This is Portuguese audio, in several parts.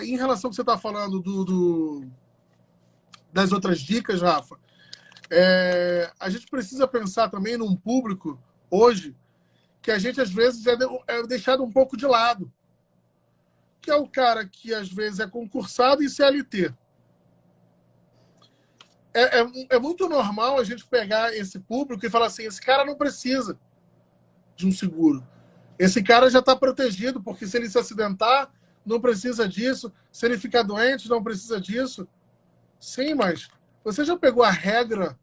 Em relação ao que você está falando das outras dicas, Rafa, a gente precisa pensar também num público, hoje, que a gente, às vezes, é deixado um pouco de lado, que é o cara que, às vezes, é concursado em CLT. É muito normal a gente pegar esse público e falar assim, esse cara não precisa de um seguro. Esse cara já está protegido, porque se ele se acidentar, não precisa disso. Se ele ficar doente, não precisa disso. Sim, mas você já pegou a regra,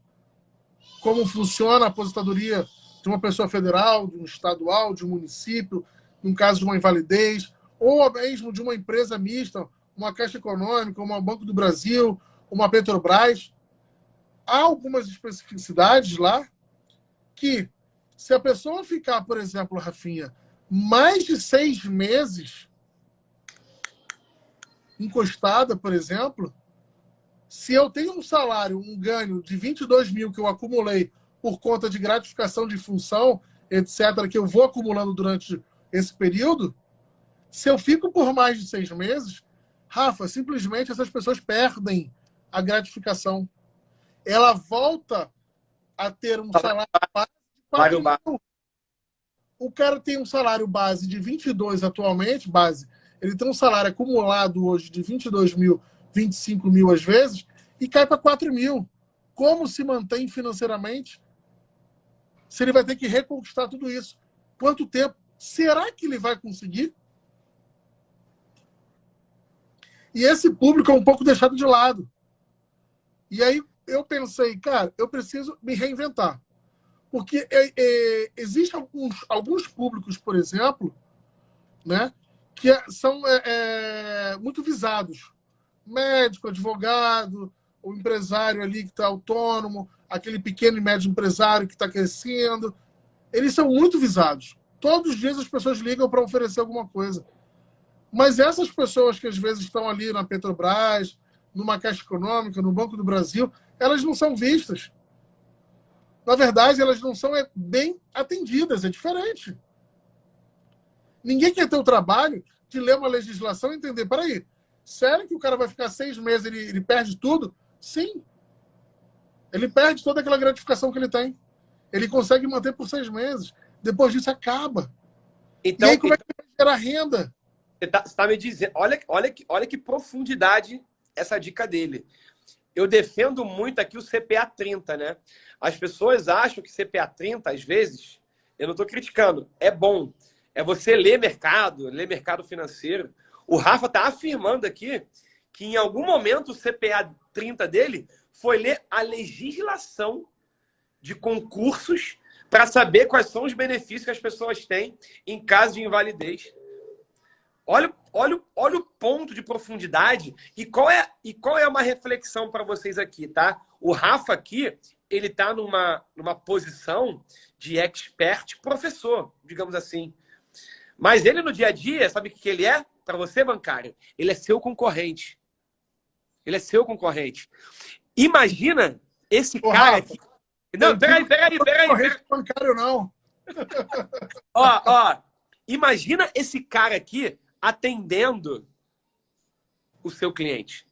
como funciona a aposentadoria de uma pessoa federal, de um estadual, de um município, no caso de uma invalidez, ou mesmo de uma empresa mista, uma Caixa Econômica, uma Banco do Brasil, uma Petrobras? Há algumas especificidades lá que, se a pessoa ficar, por exemplo, Rafinha, mais de 6 meses encostada, por exemplo, se eu tenho um salário, um ganho de 22 mil que eu acumulei por conta de gratificação de função, etc., que eu vou acumulando durante esse período, se eu fico por mais de 6 meses, Rafa, simplesmente essas pessoas perdem a gratificação. Ela volta a ter um salário base de 4 mil. O cara tem um salário base de 22 atualmente, ele tem um salário acumulado hoje de 22 mil, 25 mil às vezes, e cai para 4 mil. Como se mantém financeiramente? Se ele vai ter que reconquistar tudo isso. Quanto tempo? Será que ele vai conseguir? E esse público é um pouco deixado de lado. E aí eu pensei, cara, eu preciso me reinventar. Porque existem alguns públicos, por exemplo, né, que são muito visados. Médico, advogado, o empresário ali que está autônomo, aquele pequeno e médio empresário que está crescendo. Eles são muito visados. Todos os dias as pessoas ligam para oferecer alguma coisa. Mas essas pessoas que às vezes estão ali na Petrobras, numa Caixa Econômica, no Banco do Brasil, elas não são vistas. Na verdade, elas não são bem atendidas, é diferente. Ninguém quer ter o trabalho de ler uma legislação e entender, peraí, sério que o cara vai ficar 6 meses, ele perde tudo? Sim. Ele perde toda aquela gratificação que ele tem. Ele consegue manter por 6 meses. Depois disso, acaba. Então, e aí, como é que vai gerar renda? Você está me dizendo... Olha que profundidade essa dica dele. Eu defendo muito aqui o CPA 30, né? As pessoas acham que CPA 30, às vezes, eu não estou criticando, é bom. É você ler mercado financeiro. O Rafa está afirmando aqui que em algum momento o CPA 30 dele foi ler a legislação de concursos para saber quais são os benefícios que as pessoas têm em caso de invalidez. Olha o ponto de profundidade e qual é uma reflexão para vocês aqui, tá? O Rafa aqui, ele está numa posição de expert professor, digamos assim. Mas ele no dia a dia, sabe o que ele é? Para você, bancário, ele é seu concorrente. Ele é seu concorrente. Imagina esse cara aqui. Não, peraí. Bancário não. Ó, imagina esse cara aqui atendendo o seu cliente.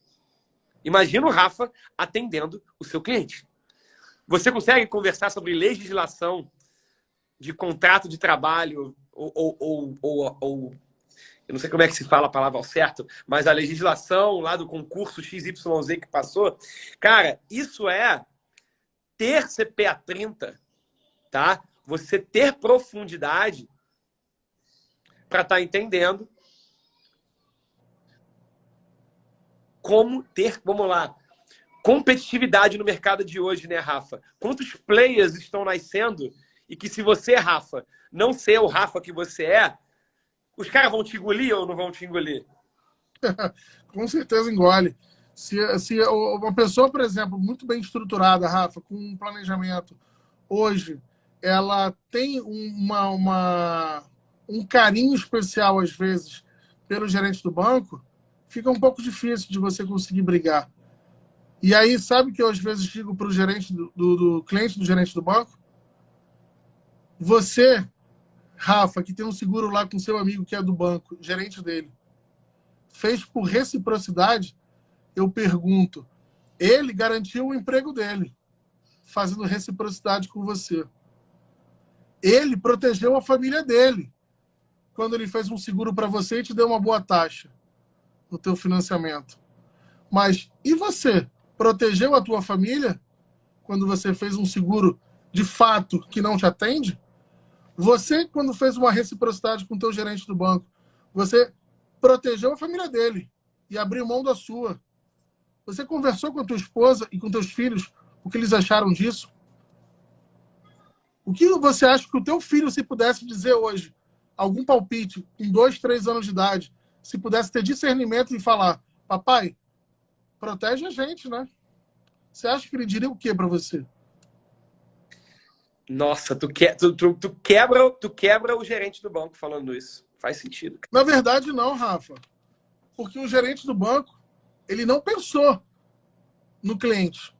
Imagina o Rafa atendendo o seu cliente. Você consegue conversar sobre legislação de contrato de trabalho ou eu não sei como é que se fala a palavra ao certo, mas a legislação lá do concurso XYZ que passou? Cara, isso é ter CPA 30, tá? Você ter profundidade para estar entendendo como ter, vamos lá, competitividade no mercado de hoje, né, Rafa? Quantos players estão nascendo e que se você, Rafa, não ser o Rafa que você é, os caras vão te engolir ou não vão te engolir? Com certeza engole. Se uma pessoa, por exemplo, muito bem estruturada, Rafa, com um planejamento, hoje, ela tem um carinho especial, às vezes, pelo gerente do banco, fica um pouco difícil de você conseguir brigar. E aí, sabe que eu, às vezes, digo para o gerente do cliente do gerente do banco? Você, Rafa, que tem um seguro lá com seu amigo que é do banco, gerente dele, fez por reciprocidade, eu pergunto, ele garantiu o emprego dele, fazendo reciprocidade com você. Ele protegeu a família dele, quando ele fez um seguro para você e te deu uma boa taxa no teu financiamento. Mas e você? Protegeu a tua família quando você fez um seguro de fato que não te atende? Você, quando fez uma reciprocidade com o teu gerente do banco, você protegeu a família dele e abriu mão da sua. Você conversou com a tua esposa e com teus filhos o que eles acharam disso? O que você acha que o teu filho, se pudesse dizer hoje, algum palpite, com 2, 3 anos de idade, se pudesse ter discernimento e falar, papai, protege a gente, né? Você acha que ele diria o quê para você? Nossa, tu quebra o gerente do banco falando isso. Faz sentido. Na verdade, não, Rafa. Porque o gerente do banco, ele não pensou no cliente.